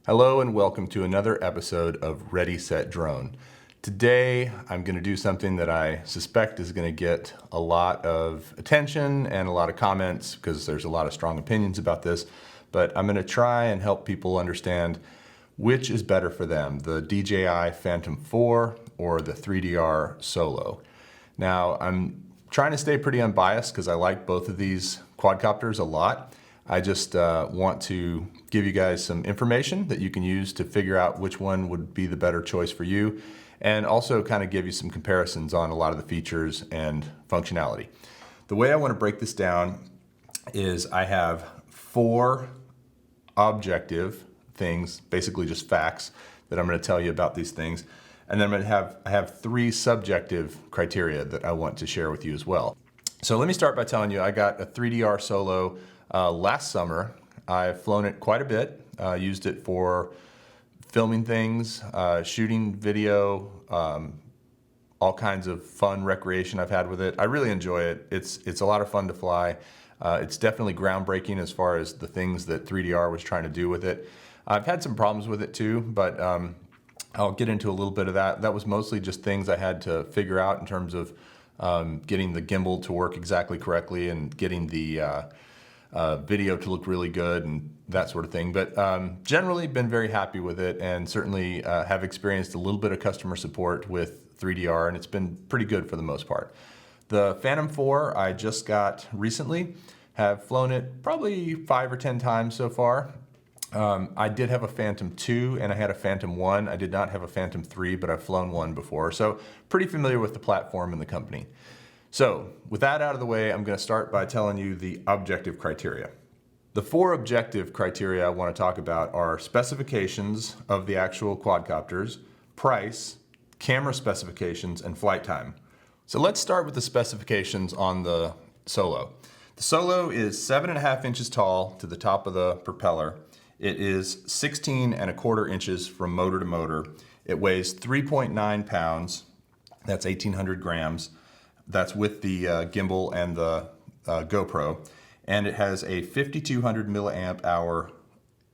Hello and welcome to another episode of Ready, Set, Drone. Today I'm going to do something that I suspect is going to get a lot of attention and a lot of comments because there's a lot of strong opinions about this, but I'm going to try and help people understand which is better for them, the DJI Phantom 4 or the 3DR Solo. Now I'm trying to stay pretty unbiased because I like both of these quadcopters a lot. I just want to give you guys some information that you can use to figure out which one would be the better choice for you, and also kind of give you some comparisons on a lot of the features and functionality. The way I want to break this down is I have 4 objective things, basically just facts, that I'm going to tell you about these things, and then I have 3 subjective criteria that I want to share with you as well. So let me start by telling you I got a 3DR Solo last summer. I've flown it quite a bit, used it for filming things, shooting video, all kinds of fun recreation I've had with it. I really enjoy it. It's a lot of fun to fly. It's definitely groundbreaking as far as the things that 3DR was trying to do with it. I've had some problems with it too, but I'll get into a little bit of that. That was mostly just things I had to figure out in terms of getting the gimbal to work exactly correctly and getting the video to look really good and that sort of thing. But generally been very happy with it, and certainly have experienced a little bit of customer support with 3DR, and it's been pretty good for the most part. The Phantom 4 I just got recently, have flown it probably 5 or 10 times so far. I did have a Phantom 2 and I had a Phantom 1. I did not have a Phantom 3, but I've flown one before, so pretty familiar with the platform and the company. So with that out of the way, I'm going to start by telling you the objective criteria. The 4 objective criteria I want to talk about are specifications of the actual quadcopters, price, camera specifications, and flight time. So let's start with the specifications on the Solo. The Solo is 7.5 inches tall to the top of the propeller. It is 16.25 inches from motor to motor. It weighs 3.9 pounds. That's 1,800 grams. That's with the gimbal and the GoPro, and it has a 5,200 milliamp hour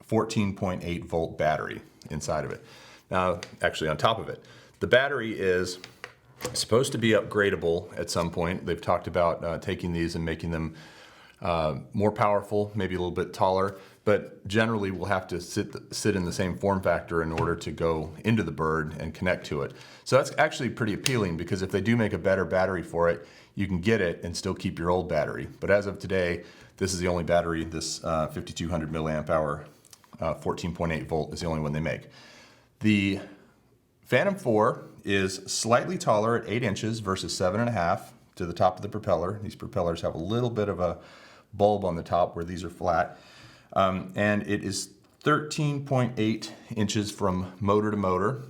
14.8 volt battery inside of it. Now, actually on top of it, the battery is supposed to be upgradable at some point. They've talked about taking these and making them more powerful, maybe a little bit taller, but generally we'll have to sit in the same form factor in order to go into the bird and connect to it. So that's actually pretty appealing, because if they do make a better battery for it, you can get it and still keep your old battery. But as of today, this is the only battery, this 5,200 milliamp hour 14.8 volt is the only one they make. The Phantom 4 is slightly taller at 8 inches versus 7.5 to the top of the propeller. These propellers have a little bit of a bulb on the top where these are flat. And it is 13.8 inches from motor to motor,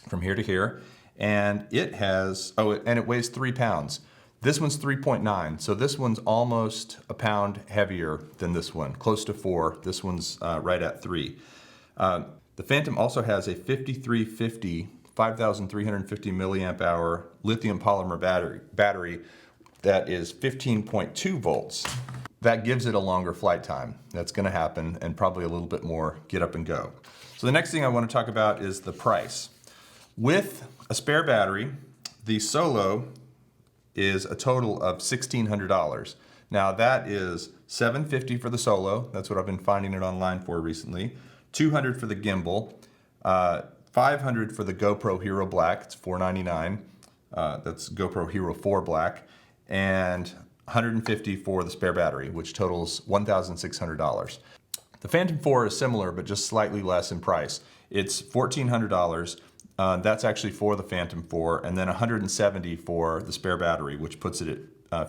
from here to here. And it has, and it weighs 3 pounds. This one's 3.9, so this one's almost a pound heavier than this one, close to 4. This one's right at 3. The Phantom also has a 5,350 milliamp hour lithium polymer battery that is 15.2 volts. That gives it a longer flight time. That's going to happen, and probably a little bit more get up and go. So the next thing I want to talk about is the price. With a spare battery, the Solo is a total of $1,600. Now that is $750 for the Solo. That's what I've been finding it online for recently. $200 for the gimbal. $500 for the GoPro Hero Black. It's $499. That's GoPro Hero 4 Black. And $150 for the spare battery, which totals $1,600. The Phantom 4 is similar, but just slightly less in price. It's $1,400. That's actually for the Phantom 4, and then $170 for the spare battery, which puts it at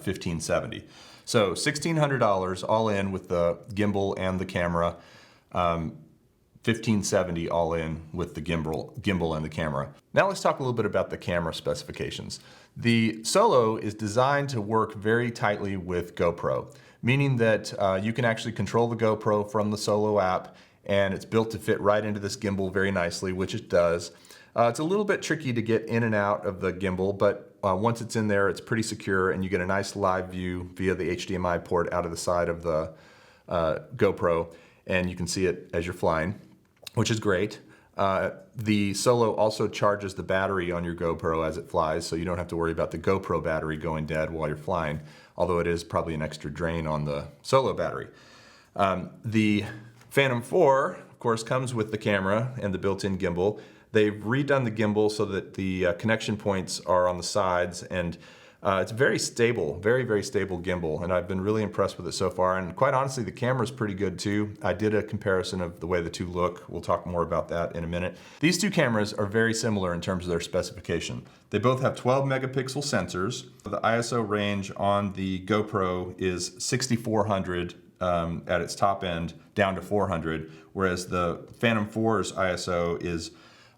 $1,570. So $1,600 all in with the gimbal and the camera. $1,570 all in with the gimbal and the camera. Now let's talk a little bit about the camera specifications. The Solo is designed to work very tightly with GoPro, meaning that you can actually control the GoPro from the Solo app, and it's built to fit right into this gimbal very nicely, which it does. It's a little bit tricky to get in and out of the gimbal, but once it's in there, it's pretty secure, and you get a nice live view via the HDMI port out of the side of the GoPro, and you can see it as you're flying, which is great. The Solo also charges the battery on your GoPro as it flies, so you don't have to worry about the GoPro battery going dead while you're flying, although it is probably an extra drain on the Solo battery. The Phantom 4, of course, comes with the camera and the built-in gimbal. They've redone the gimbal so that the connection points are on the sides, and it's very stable, very, very stable gimbal, and I've been really impressed with it so far. And quite honestly, the camera's pretty good too. I did a comparison of the way the two look. We'll talk more about that in a minute. These two cameras are very similar in terms of their specification. They both have 12 megapixel sensors. The ISO range on the GoPro is 6400 at its top end, down to 400, whereas the Phantom 4's ISO is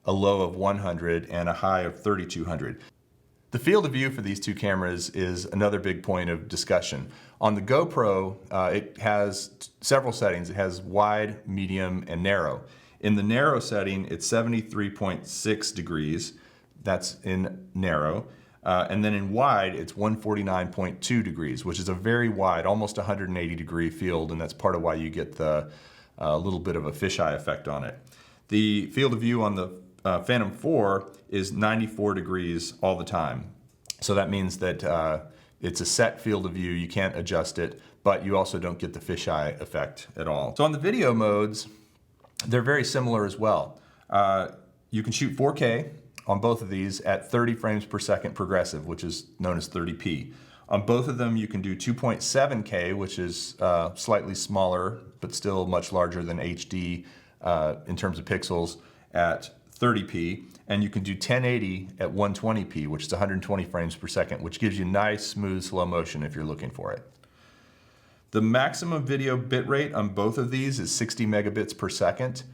a low of 100 and a high of 3200. The field of view for these two cameras is another big point of discussion. On the GoPro, it has several settings. It has wide, medium, and narrow. In the narrow setting, it's 73.6 degrees. That's in narrow. And then in wide, it's 149.2 degrees, which is a very wide, almost 180 degree field, and that's part of why you get the little bit of a fisheye effect on it. The field of view on the Phantom 4 is 94 degrees all the time. So that means that it's a set field of view, you can't adjust it, but you also don't get the fisheye effect at all. So on the video modes, they're very similar as well. You can shoot 4K on both of these at 30 frames per second progressive, which is known as 30p. On both of them, you can do 2.7K, which is slightly smaller, but still much larger than HD in terms of pixels at 30p, and you can do 1080 at 120p, which is 120 frames per second, which gives you nice, smooth, slow motion if you're looking for it. The maximum video bitrate on both of these is 60 megabits per second,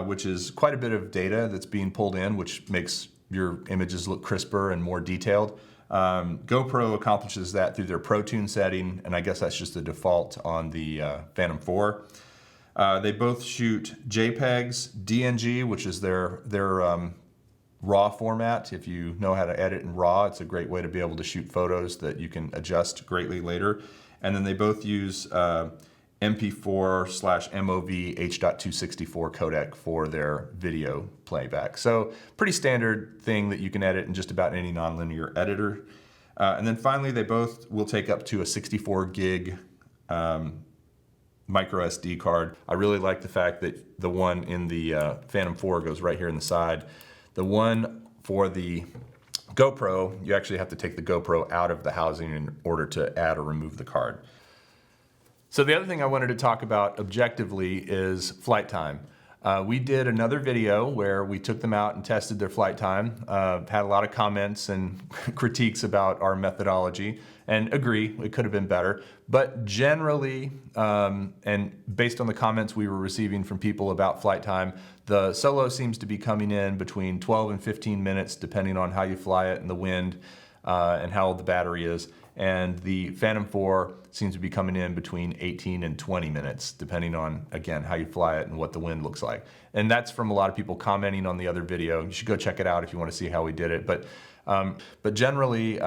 which is quite a bit of data that's being pulled in, which makes your images look crisper and more detailed. GoPro accomplishes that through their ProTune setting, and I guess that's just the default on the Phantom 4. They both shoot JPEGs, DNG, which is their RAW format. If you know how to edit in RAW, it's a great way to be able to shoot photos that you can adjust greatly later. And then they both use MP4/MOV H.264 codec for their video playback. So pretty standard thing that you can edit in just about any nonlinear editor. And then finally, they both will take up to a 64 gig micro SD card. I really like the fact that the one in the Phantom 4 goes right here in the side. The one for the GoPro, you actually have to take the GoPro out of the housing in order to add or remove the card. So the other thing I wanted to talk about objectively is flight time. We did another video where we took them out and tested their flight time, had a lot of comments and critiques about our methodology, and agree, it could have been better. But generally, and based on the comments we were receiving from people about flight time, the Solo seems to be coming in between 12 and 15 minutes, depending on how you fly it and the wind, and how old the battery is. And the Phantom 4 seems to be coming in between 18 and 20 minutes, depending on, again, how you fly it and what the wind looks like. And that's from a lot of people commenting on the other video. You should go check it out if you want to see how we did it. But generally,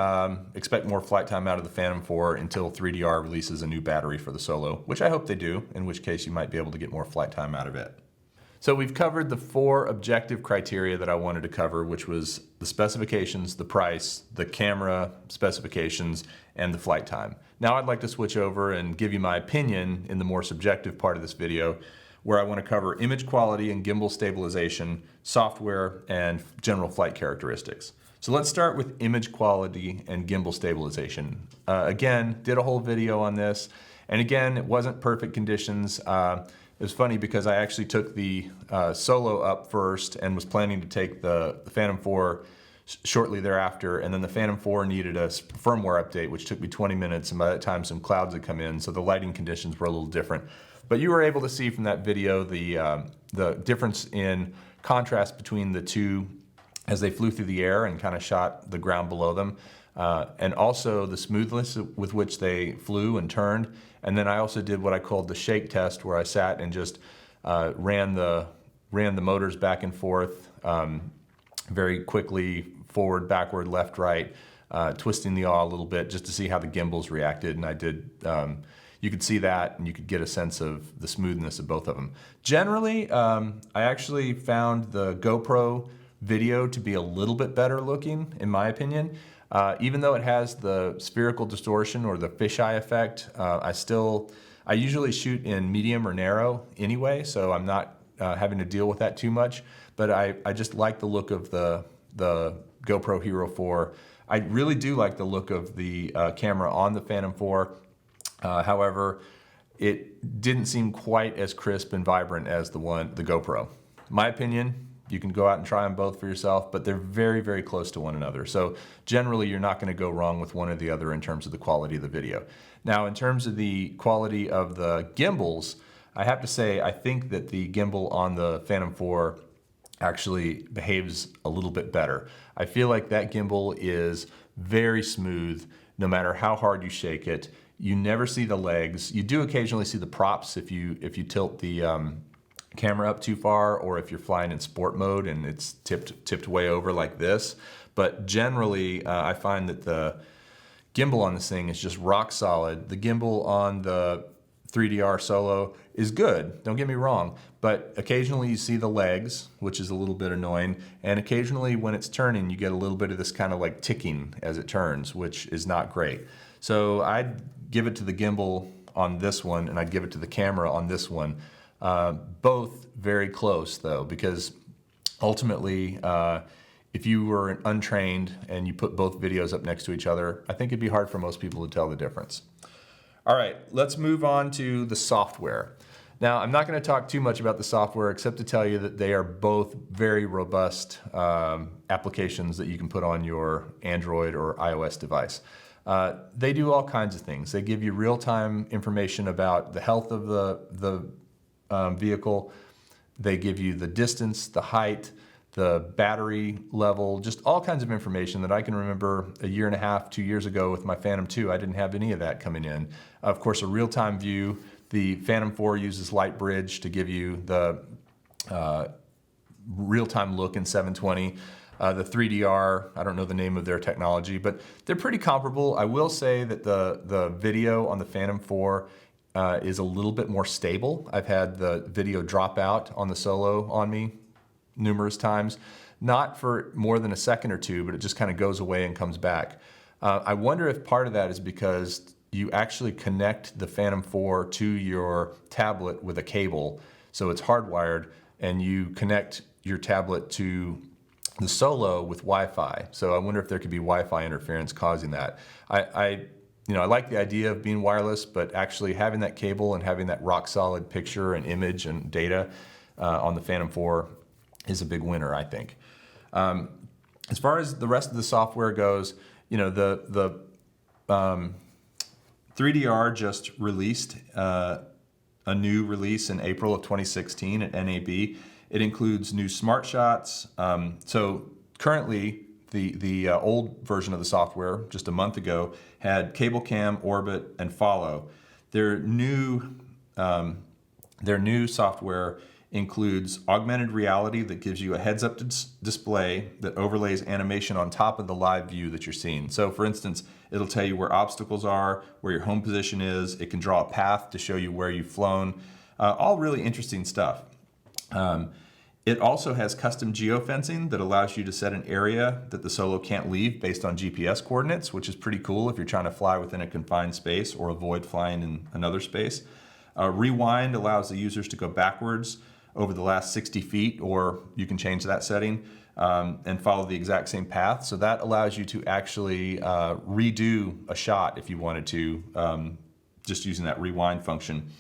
expect more flight time out of the Phantom 4 until 3DR releases a new battery for the Solo, which I hope they do, in which case you might be able to get more flight time out of it. So we've covered the 4 objective criteria that I wanted to cover, which was the specifications, the price, the camera specifications, and the flight time. Now I'd like to switch over and give you my opinion in the more subjective part of this video, where I want to cover image quality and gimbal stabilization, software, and general flight characteristics. So let's start with image quality and gimbal stabilization. Again, did a whole video on this, and again, it wasn't perfect conditions. It was funny because I actually took the Solo up first and was planning to take the Phantom 4 shortly thereafter, and then the Phantom 4 needed a firmware update, which took me 20 minutes, and by that time some clouds had come in, so the lighting conditions were a little different. But you were able to see from that video the difference in contrast between the two as they flew through the air and kind of shot the ground below them. And also the smoothness with which they flew and turned. And then I also did what I called the shake test, where I sat and just ran the motors back and forth very quickly forward, backward, left, right, twisting the yaw a little bit just to see how the gimbals reacted. And I did, you could see that and you could get a sense of the smoothness of both of them. Generally, I actually found the GoPro video to be a little bit better looking, in my opinion. Even though it has the spherical distortion or the fisheye effect, I usually shoot in medium or narrow anyway, so I'm not having to deal with that too much. But I just like the look of the GoPro Hero 4. I really do like the look of the camera on the Phantom 4. However, it didn't seem quite as crisp and vibrant as the GoPro. My opinion, you can go out and try them both for yourself, but they're very, very close to one another. So generally, you're not going to go wrong with one or the other in terms of the quality of the video. Now, in terms of the quality of the gimbals, I have to say, I think that the gimbal on the Phantom 4 actually behaves a little bit better. I feel like that gimbal is very smooth, no matter how hard you shake it. You never see the legs. You do occasionally see the props if you tilt the camera up too far, or if you're flying in sport mode and it's tipped way over like this. But generally, I find that the gimbal on this thing is just rock solid. The gimbal on the 3DR Solo is good, don't get me wrong, but occasionally you see the legs, which is a little bit annoying, and occasionally when it's turning, you get a little bit of this kind of like ticking as it turns, which is not great. So I'd give it to the gimbal on this one, and I'd give it to the camera on this one. Both very close though, because ultimately, if you were untrained and you put both videos up next to each other, I think it'd be hard for most people to tell the difference. All right, let's move on to the software. Now, I'm not going to talk too much about the software except to tell you that they are both very robust applications that you can put on your Android or iOS device. They do all kinds of things. They give you real-time information about the health of the vehicle. They give you the distance, the height, the battery level, just all kinds of information that I can remember a year and a half, 2 years ago with my Phantom 2. I didn't have any of that coming in. Of course, a real-time view. The Phantom 4 uses Light Bridge to give you the real-time look in 720. The 3DR, I don't know the name of their technology, but they're pretty comparable. I will say that the video on the Phantom 4 is a little bit more stable. I've had the video drop out on the Solo on me numerous times, not for more than a second or two, but it just kind of goes away and comes back. I wonder if part of that is because you actually connect the Phantom 4 to your tablet with a cable, so it's hardwired, and you connect your tablet to the Solo with Wi-Fi. So I wonder if there could be Wi-Fi interference causing that. I like the idea of being wireless, but actually having that cable and having that rock solid picture and image and data on the Phantom 4 is a big winner, I think. As far as the rest of the software goes, the 3DR just released a new release in April of 2016 at NAB. It includes new smart shots. So currently, the old version of the software, just a month ago, had cable cam, orbit, and follow. Their new software includes augmented reality that gives you a heads-up display that overlays animation on top of the live view that you're seeing. So for instance, it'll tell you where obstacles are, where your home position is. It can draw a path to show you where you've flown. All really interesting stuff. It also has custom geofencing that allows you to set an area that the Solo can't leave based on GPS coordinates, which is pretty cool if you're trying to fly within a confined space or avoid flying in another space. Rewind allows the users to go backwards over the last 60 feet, or you can change that setting and follow the exact same path. So that allows you to actually redo a shot if you wanted to, just using that rewind function.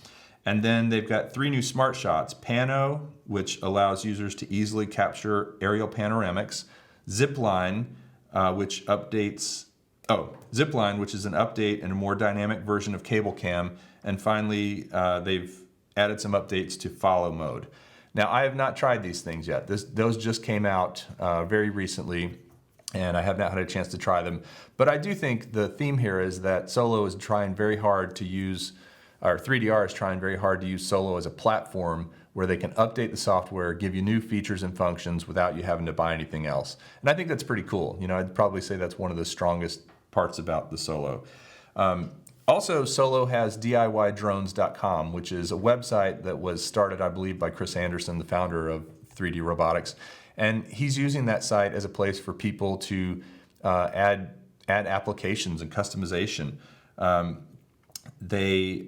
And then they've got 3 new smart shots: Pano, which allows users to easily capture aerial panoramics; Zipline, which is an update and a more dynamic version of Cable Cam; and finally, they've added some updates to follow mode. Now, I have not tried these things yet. Those just came out very recently, and I have not had a chance to try them. But I do think the theme here is that Solo is trying very hard to use, or 3DR is trying very hard to use Solo as a platform where they can update the software, give you new features and functions without you having to buy anything else. And I think that's pretty cool. I'd probably say that's one of the strongest parts about the Solo. Also, Solo has DIYdrones.com, which is a website that was started, I believe, by Chris Anderson, the founder of 3D Robotics. And he's using that site as a place for people to add applications and customization. They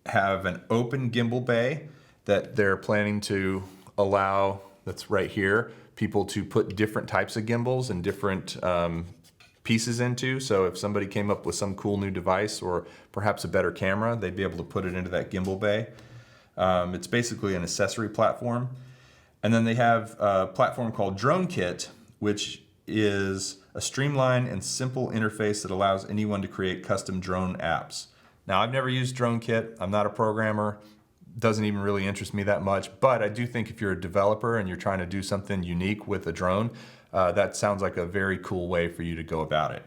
have an open gimbal bay that they're planning to allow, that's right here, people to put different types of gimbals and different pieces into. So if somebody came up with some cool new device or perhaps a better camera, they'd be able to put it into that gimbal bay. It's basically an accessory platform. And then they have a platform called Drone Kit, which is a streamlined and simple interface that allows anyone to create custom drone apps. Now, I've never used Drone Kit. I'm not a programmer. Doesn't even really interest me that much. But I do think if you're a developer and you're trying to do something unique with a drone, that sounds like a very cool way for you to go about it.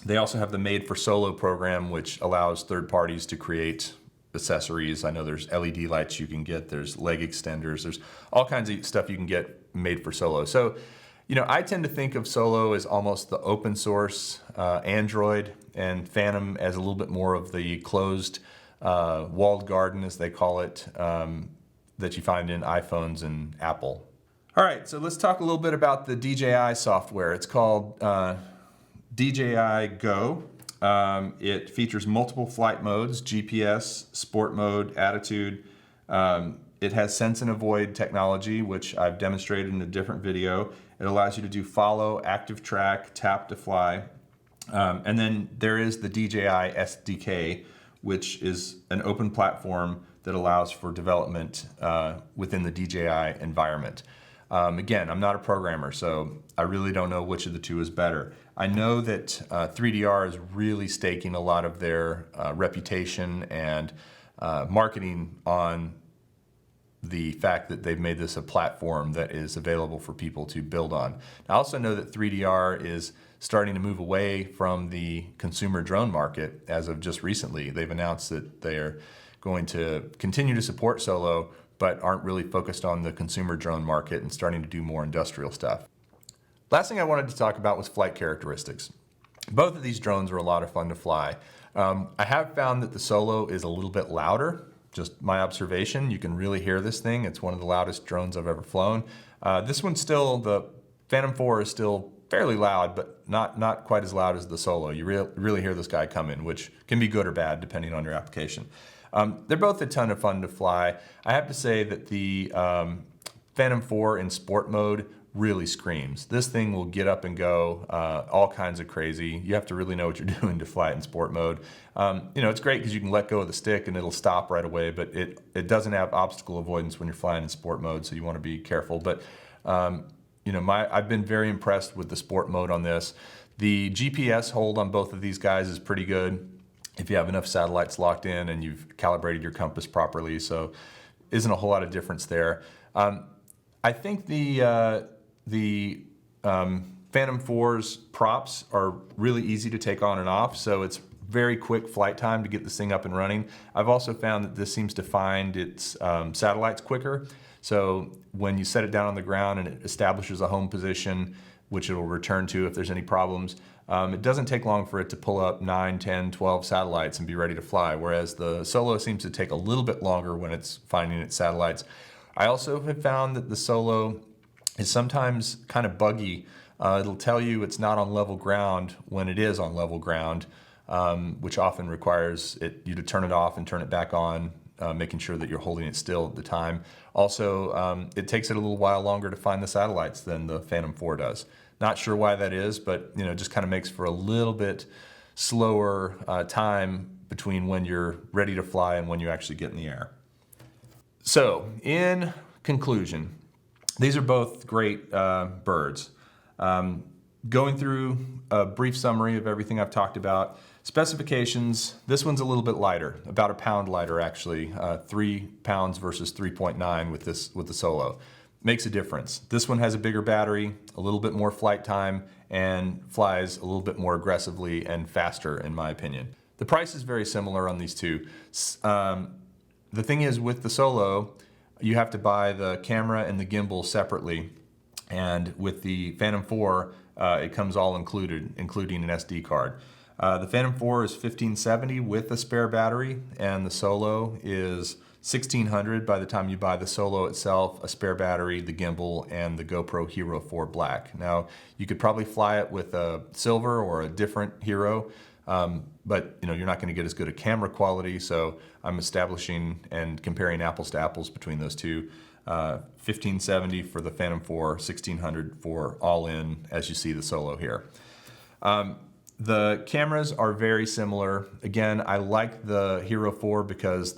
They also have the Made for Solo program, which allows third parties to create accessories. I know there's LED lights you can get, there's leg extenders, there's all kinds of stuff you can get made for Solo. So, I tend to think of Solo as almost the open source Android, and Phantom as a little bit more of the closed walled garden, as they call it, that you find in iPhones and Apple. All right, so let's talk a little bit about the DJI software. It's called DJI Go. It features multiple flight modes: GPS, sport mode, attitude. It has sense and avoid technology, which I've demonstrated in a different video. It allows you to do follow, active track, tap to fly. And then there is the DJI SDK, which is an open platform that allows for development within the DJI environment. Again, I'm not a programmer, so I really don't know which of the two is better. I know that 3DR is really staking a lot of their reputation and marketing on the fact that they've made this a platform that is available for people to build on. I also know that 3DR is starting to move away from the consumer drone market as of just recently. They've announced that they're going to continue to support Solo, but aren't really focused on the consumer drone market and starting to do more industrial stuff. Last thing I wanted to talk about was flight characteristics. Both of these drones are a lot of fun to fly. I have found that the Solo is a little bit louder. Just my observation, you can really hear this thing. It's one of the loudest drones I've ever flown. This one's still, the Phantom 4 is still fairly loud, but not quite as loud as the Solo. You really hear this guy come in, which can be good or bad depending on your application. They're both a ton of fun to fly. I have to say that the Phantom 4 in sport mode really screams. This thing will get up and go all kinds of crazy. You have to really know what you're doing to fly it in sport mode. It's great because you can let go of the stick and it'll stop right away, but it doesn't have obstacle avoidance when you're flying in sport mode, so you want to be careful. But I've been very impressed with the sport mode on this. The GPS hold on both of these guys is pretty good if you have enough satellites locked in and you've calibrated your compass properly, so isn't a whole lot of difference there. I think the Phantom 4's props are really easy to take on and off, so it's very quick flight time to get this thing up and running. I've also found that this seems to find its satellites quicker, so when you set it down on the ground and it establishes a home position, which it will return to if there's any problems, it doesn't take long for it to pull up 9, 10, 12 satellites and be ready to fly, whereas the Solo seems to take a little bit longer when it's finding its satellites. I also have found that the Solo is sometimes kind of buggy. It'll tell you it's not on level ground when it is on level ground, which often requires you to turn it off and turn it back on, making sure that you're holding it still at the time. Also, it takes it a little while longer to find the satellites than the Phantom 4 does. Not sure why that is, but just kind of makes for a little bit slower time between when you're ready to fly and when you actually get in the air. So, in conclusion, these are both great birds. Going through a brief summary of everything I've talked about. Specifications, this one's a little bit lighter, about a pound lighter actually, 3 pounds versus 3.9 with the Solo. Makes a difference. This one has a bigger battery, a little bit more flight time, and flies a little bit more aggressively and faster in my opinion. The price is very similar on these two. the thing is, with the Solo, you have to buy the camera and the gimbal separately. And with the Phantom 4, it comes all included, including an SD card. The Phantom 4 is $1,570 with a spare battery, and the Solo is $1,600 by the time you buy the Solo itself, a spare battery, the gimbal, and the GoPro Hero 4 Black. Now, you could probably fly it with a silver or a different Hero, but you're not going to get as good a camera quality, so I'm establishing and comparing apples to apples between those two. $1,570 for the Phantom 4, $1,600 for all in, as you see the Solo here. The cameras are very similar. Again, I like the Hero 4 because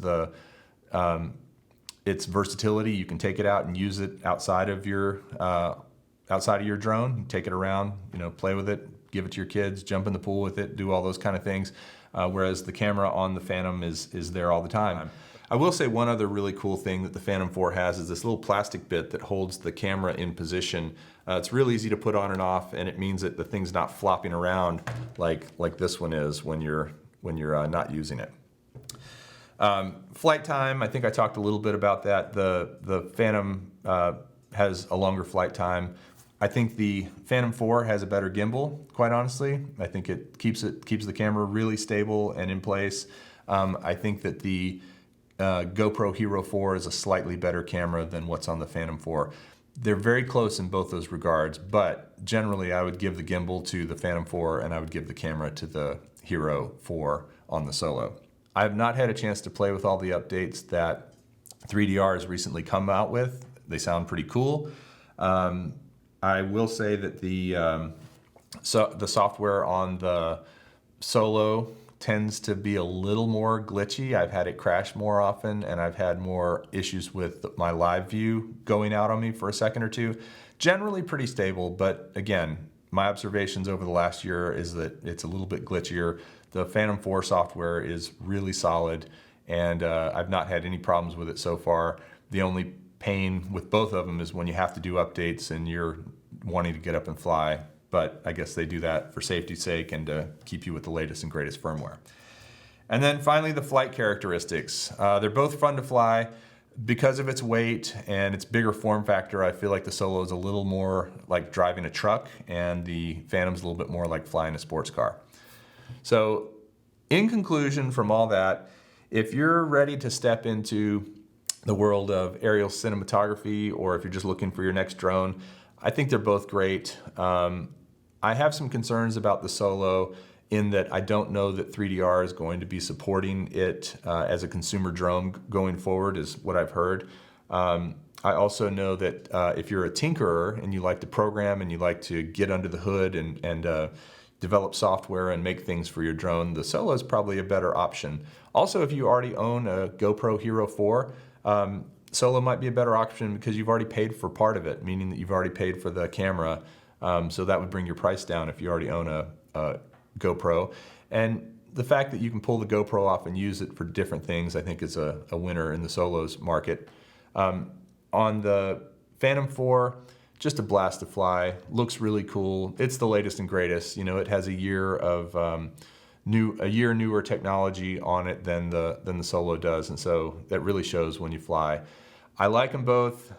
its versatility. You can take it out and use it outside of your drone. Take it around, play with it, give it to your kids, jump in the pool with it, do all those kind of things. Whereas the camera on the Phantom is there all the time. I will say one other really cool thing that the Phantom 4 has is this little plastic bit that holds the camera in position. It's real easy to put on and off, and it means that the thing's not flopping around like this one is when you're not using it. Flight time, I think I talked a little bit about that. The Phantom has a longer flight time. I think the Phantom 4 has a better gimbal, quite honestly. I think it keeps the camera really stable and in place. I think that the GoPro Hero 4 is a slightly better camera than what's on the Phantom 4. They're very close in both those regards, but generally I would give the gimbal to the Phantom 4 and I would give the camera to the Hero 4 on the Solo. I have not had a chance to play with all the updates that 3DR has recently come out with. They sound pretty cool. I will say that the software on the Solo tends to be a little more glitchy. I've had it crash more often, and I've had more issues with my live view going out on me for a second or two. Generally pretty stable, but again, my observations over the last year is that it's a little bit glitchier. The Phantom 4 software is really solid, and I've not had any problems with it so far. The only pain with both of them is when you have to do updates and you're wanting to get up and fly. But I guess they do that for safety's sake and to keep you with the latest and greatest firmware. And then finally, the flight characteristics. They're both fun to fly. Because of its weight and its bigger form factor, I feel like the Solo is a little more like driving a truck, and the Phantom's a little bit more like flying a sports car. So in conclusion from all that, if you're ready to step into the world of aerial cinematography, or if you're just looking for your next drone, I think they're both great. I have some concerns about the Solo in that I don't know that 3DR is going to be supporting it as a consumer drone going forward, is what I've heard. I also know that if you're a tinkerer and you like to program and you like to get under the hood and develop software and make things for your drone, the Solo is probably a better option. Also, if you already own a GoPro Hero 4, Solo might be a better option because you've already paid for part of it, meaning that you've already paid for the camera. So that would bring your price down if you already own a GoPro. And the fact that you can pull the GoPro off and use it for different things, I think is a winner in the Solos market. On the Phantom 4, just a blast to fly. Looks really cool. It's the latest and greatest. It has a year newer technology on it than the Solo does, and so that really shows when you fly. I like them both.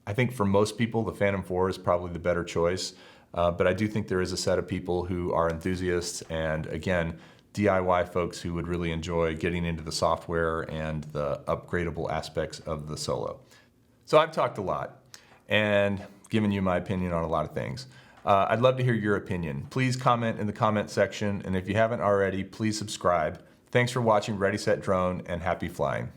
I think for most people, the Phantom 4 is probably the better choice, but I do think there is a set of people who are enthusiasts and, again, DIY folks who would really enjoy getting into the software and the upgradable aspects of the Solo. So I've talked a lot and given you my opinion on a lot of things. I'd love to hear your opinion. Please comment in the comment section, and if you haven't already, please subscribe. Thanks for watching Ready, Set, Drone, and happy flying.